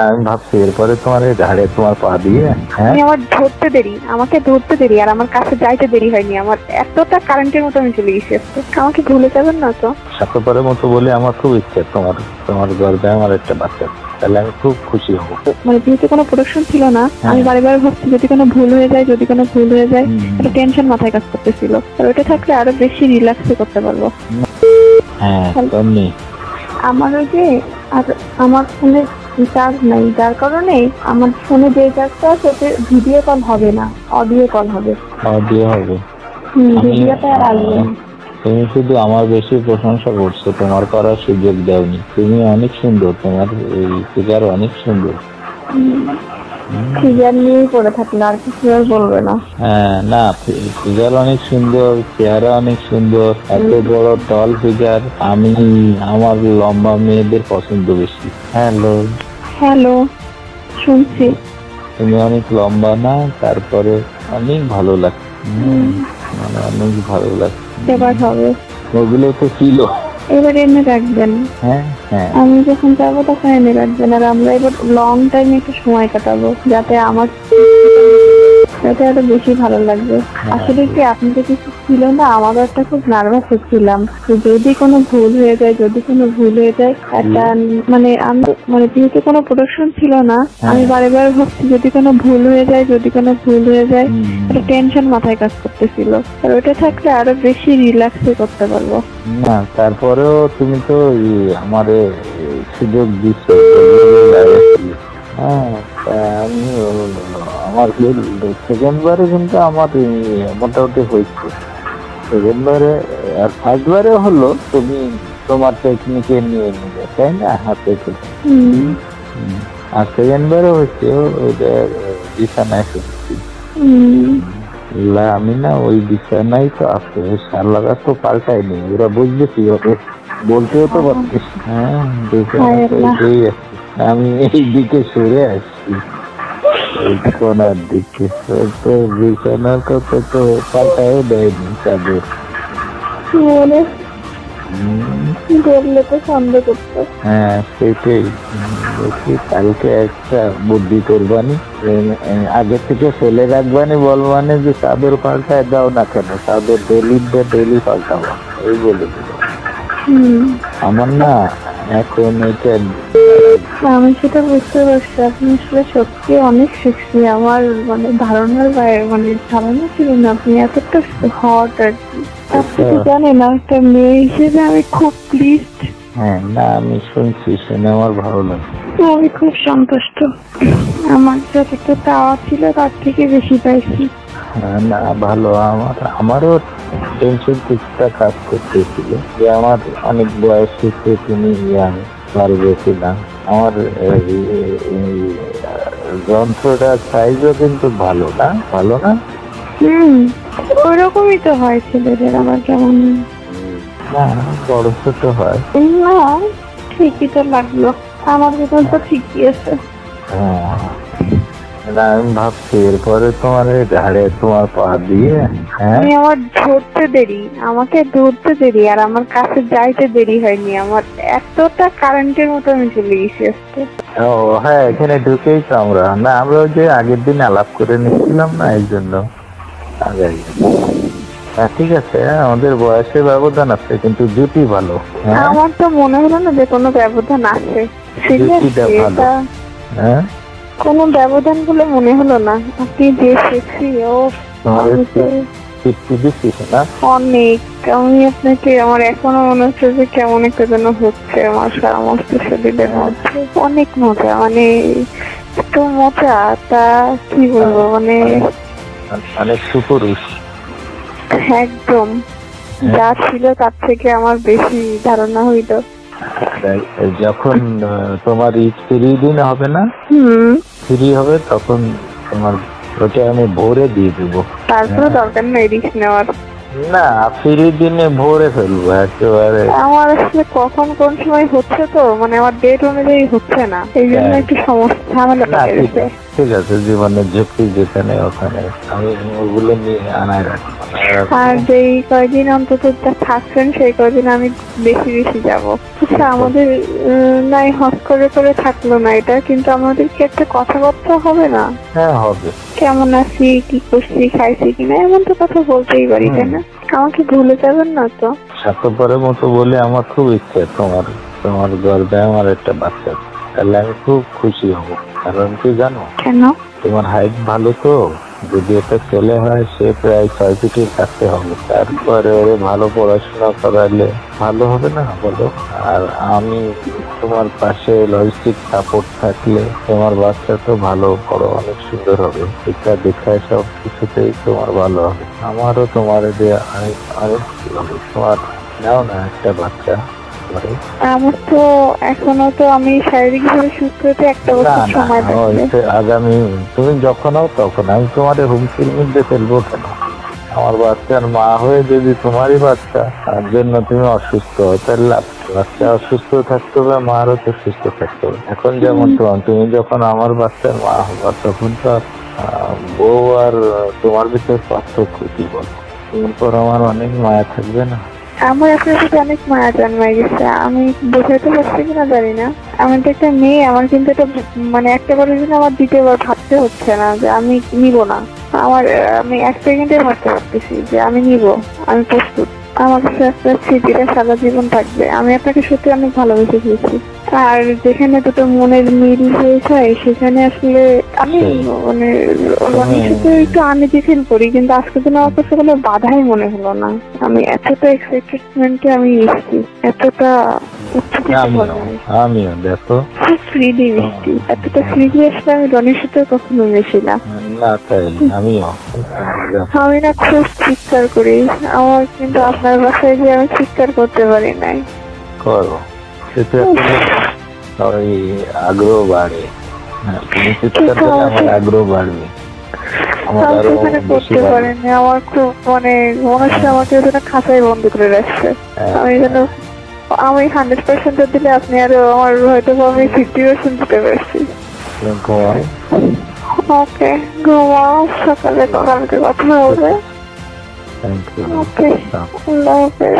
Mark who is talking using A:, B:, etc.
A: আমি ভাবছি এরপরে তোমার এই ঘাড়ে তোমার পা দিয়ে
B: আমার আমাকে ধরতে দেরি আর আমার কাছে যাইতে দেরি হয়নি। আমার এতটা কারেন্টের মতো আমি চলে গেছি আজকে। আমাকে ভুলে যাবেন না তো?
A: স্বার্থপরের মতো বলে আমার খুব ইচ্ছে তোমার তোমার গর্বে আমার একটা বাচ্চা, তাহলে আমি খুব খুশি হবো।
B: মানে যেহেতু কোনো প্রোডাকশন ছিল না, আমি বারবার ভাবছি যদি কোনো ভুল হয়ে যায়, একটা টেনশন মাথায় কাজ করতেছিল। আর ওটা থাকলে আরো বেশি রিল্যাক্সে করতে পারবো।
A: হ্যাঁ তেমনি
B: আমার ওই যে আর আমার ফোনে চার্জ নাই, যার কারণে আমার ফোনে যে চার্জটা আছে ওতে ভিডিও কল হবে না, অডিও কল হবে।
A: অডিও হবে,
B: ভিডিওটা আর আসবে না।
A: তুমি শুধু আমার বেশি প্রশংসা করছো, তোমার করার সুযোগ দাওনি। তুমি অনেক সুন্দর, তোমার এই ফিগার অনেক সুন্দর।
B: ফিগার নিয়েই পড়ে থাকলে আর কিছু আর বলবে না।
A: হ্যাঁ না, ফিগার অনেক সুন্দর, চেহারা অনেক সুন্দর, এত বড় টল ফিগার। আমার লম্বা মেয়েদের পছন্দ বেশি। হ্যালো
B: হ্যালো, শুনছি।
A: তুমি অনেক লম্বা না, তারপরে অনেক ভালো লাগছে, মানে অনেক ভালো লাগছে।
B: এবার হবে,
A: ওগুলো তো ছিল।
B: এবার এনে রাখবেন।
A: হ্যাঁ হ্যাঁ,
B: আমি যখন যাবো তখন এনে রাখবেন। আর আমরা এবার লং টাইম একটু সময় কাটাবো, যাতে আরো বেশি ভালো লাগবে। আসলে কি আপনি তো কিছু ছিল না, আমারও একটা খুব নার্ভাস হচ্ছিলাম যদি কোনো ভুল হয়ে যায় একটা মানে যেহেতু কোনো প্রোডাকশন ছিল না, আমি বারবার ভাবছি যদি কোনো ভুল হয়ে যায় একটা টেনশন মাথায় কাজ করতেছিল। আর ওটা থাকলে আরো বেশি রিল্যাক্সে করতে পারবো।
A: না তারপরেও তুমি তো আমার সুযোগ দিচ্ছ। হ্যাঁ, আমি আমার সেকেন্ড বারে কিন্তু আমার মোটামুটি হয়েছে। সেকেন্ড বারে আর ফার্স্ট বারে হলো তুমি তোমার টেকনিকে নিয়ে নিবে, তাই না, হাতে থেকে। আর সেকেন্ড বারে হচ্ছে ওইটা বিছানায় শুনছি। আমি না ওই বিছানায় তো আছে, সারলাগা তো পাল্টায়নি, ওরা বুঝবে কি হবে, বলতেও তো পারছিস। হ্যাঁ বিছানা তো এটাই আছে, আমি এই দিকে সরে আসছি, এই কোনার দিকে। তো বিছানার কথা তো পাল্টায়ও দেয়নি চাদর। হ্যাঁ সেটাই বলছি, কালকে একটা বুদ্ধি করবানি, আগে থেকে ফেলে রাখবানি, বলবানি যে চাদর পাল্টায় দাও না কেন, চাদর ডেলি পাল্টাবো, এই বলে দিল। আমার না এখন এটা
B: আমি সেটা বুঝতে পারছি, আপনি আসলে সত্যি অনেক সেক্সি। আমার মানে ধারণার বাইরে, মানে ধারণা ছিল না আপনি এতটা হট আর কি। আপনি তো জানেন একটা মেয়ে হিসেবে আমি খুব প্লিজড।
A: হ্যাঁ না, আমি শুনছি, শুনে আমার ভালো লাগে।
B: আমি খুব সন্তুষ্ট, আমার যতটা চাওয়া ছিল তার থেকে বেশি পাইছি।
A: না ভালো, আমারও টেনশন কিছুটা কাজ করতেছিল যে আমার অনেক বয়স হচ্ছে, তুমি ইয়াং পারবেছিলাম। আমার যন্ত্রটার সাইজও কিন্তু ভালো না।
B: ওরকমই তো হয় ছেলেদের, আবার কেমন
A: না বড় ছোট হয়
B: না, ঠিকই তো লাগলো। আমার ভিতর তো ঠিকই আছে।
A: হ্যাঁ, আমি ভাবছি এরপরে তোমার ঘাড়ে তোমার পা দিয়ে
B: আমার আমাকে ধরতে দেরি আর আমার কাছে যাইতে দেরি হয়নি। আমার এতটা কারেন্টের মতো আমি চলে গেছি আজকে।
A: ও হ্যাঁ, এখানে ঢুকেই তো আমরা ওই যে আগের দিন আলাপ করে নিচ্ছিলাম না, এই জন্য আগে। হ্যাঁ ঠিক আছে, আমাদের বয়সের ব্যবধান আছে কিন্তু জুটি ভালো।
B: আমার তো মনে হলো না যে কোনো ব্যবধান আছে, কোনো ব্যবধান বলে মনে হলো না। আপনি যে সেক্সি, ও অনেক। আমি আপনাকে, আমার এখনো মনে হচ্ছে যে কেমন একটা যেন হচ্ছে আমার সমস্ত শরীরের মধ্যে। অনেক মজা, মানে এত মজা, তা কি বলবো, মানে
A: অনেক সুপুরুষ
B: একদম। যা ছিল তার থেকে আমার বেশি ধারণা হইল।
A: যখন তোমার ফ্রি দিন হবে না, ফ্রি হবে, তখন তোমার ওটা আমি ভোরে দিয়ে দেবো।
B: তারপরে দরকার নেই রিস্ক নেওয়ার।
A: না, ফ্রি দিনে ভোরে ফেলবো একেবারে।
B: আমার আসলে কখন কোন সময় হচ্ছে তো, মানে আমার ডেট অনুযায়ী হচ্ছে না, এই জন্য একটু সমস্যা ঝামেলা লেগে গেছে।
A: ঠিক আছে, জীবনের ঝুঁকি যেখানে ওখানে আমি ওগুলো নিয়ে আনায় রাখবো।
B: আর যেই কয়দিন অন্তত থাকছেন সেই কদিন আমি বেশি বেশি যাব। আচ্ছা আমাদের নাই হস করে থাকলো না এটা, কিন্তু আমাদের কি একটা কথাবার্তা হবে না?
A: হ্যাঁ হবে।
B: কেমন আছি, কি করছি, খাইছি কিনা, এমন তো কথা বলতেই পারি, তাই না? আমাকে ভুলে যাবেন না তো?
A: স্বার্থপরের মতো বলে আমার খুব ইচ্ছে তোমার তোমার গর্বে আমার একটা বাচ্চা আছে। তাহলে আমি খুব খুশি হব। কারণ কি জানো,
B: কেন?
A: তোমার হাইট ভালো তো, যদি এটা ছেলে হয় সে প্রায় 6 ফিটের কাছে হবে। তারপরে ওরে ভালো পড়াশোনা করালে ভালো হবে না বলো? আর আমি তোমার পাশে লজিস্টিক সাপোর্ট থাকলে তোমার বাচ্চা তো ভালো বড় অনেক সুন্দর হবে। এটা দেখায় সব কিছুতেই তোমার ভালো হবে। আমারও তোমার দিয়ে অনেক অনেক কি হবে। তোমার নাও না একটা বাচ্চা করে।
B: আমার তো এখনো তো আমি শারীরিক ভাবে সুস্থ হতে একটা বছর সময় লাগবে।
A: আগামী তুমি যখন হও তখন আমি তোমার হুমকির মধ্যে ফেলবো কেন? আমার বাচ্চার মা হয়ে যদি তোমারই বাচ্চা তার জন্য তুমি অসুস্থ হও, তাহলে লাভ কি? বাচ্চা অসুস্থ থাকতে হবে, মারও তো সুস্থ থাকতে হবে। এখন যেমন তুমি যখন আমার বাচ্চার মা হবা তখন তো আর, বউ আর তোমার ভিতরে পার্থক্য কি বলো? তোমার পর আমার অনেক মায়া থাকবে না?
B: আমার আপনার প্রতি অনেক মায়া জন্মায় গেছে, আমি বোঝাতে পারছি কিনা জানি না। আমি তো একটা মেয়ে, আমার কিন্তু এটা মানে একটা করে জন্য আমার দ্বিতীয়বার ভাবতে হচ্ছে না যে আমি নিব না। আমি 1 সেকেন্ডে ভাবতে পারতেছি যে আমি নিব, আমি প্রস্তুত। আমার কাছে একটা স্মৃতিটা সারা জীবন থাকবে। আমি আপনাকে সত্যি অনেক ভালোবেসে ফেলেছি। আর যেখানে দুটো মনের মিল হয়ে যায় সেখানে আসলে আমি মানে সাথে একটু আনইজি ফিল করি, কিন্তু আজকের দিন আমার কাছে কোনো বাধাই মনে হলো না। আমি এতটা এক্সাইটেডমেন্টে আমি এসেছি, এতটা
A: আমিও দেখো
B: ফ্রিলি মিশছি, এতটা ফ্রিলি আসলে আমি রনির সাথে কখনো মিশি না।
A: তাই আমিও
B: আমি না খুব চিৎকার করি, আমার কিন্তু আপনার বাসায় গিয়ে আমি চিৎকার করতে পারি নাই।
A: করো, সেটা ওই আগ্রহ বাড়ে। তুমি চিৎকার করলে আমার আগ্রহ বাড়বে।
B: করতে পারেনি, আমার খুব মানে মনে হচ্ছে আমাকে খাঁচাই বন্ধ করে রাখছে। আমি 100% দিলে আপনি আরো আমার হয়তো আমি 50% দিতে পারছি। ওকে ঘুমাও, সকালে কালকে কথা হবে। ওকে আল্লাহ হাফেজ।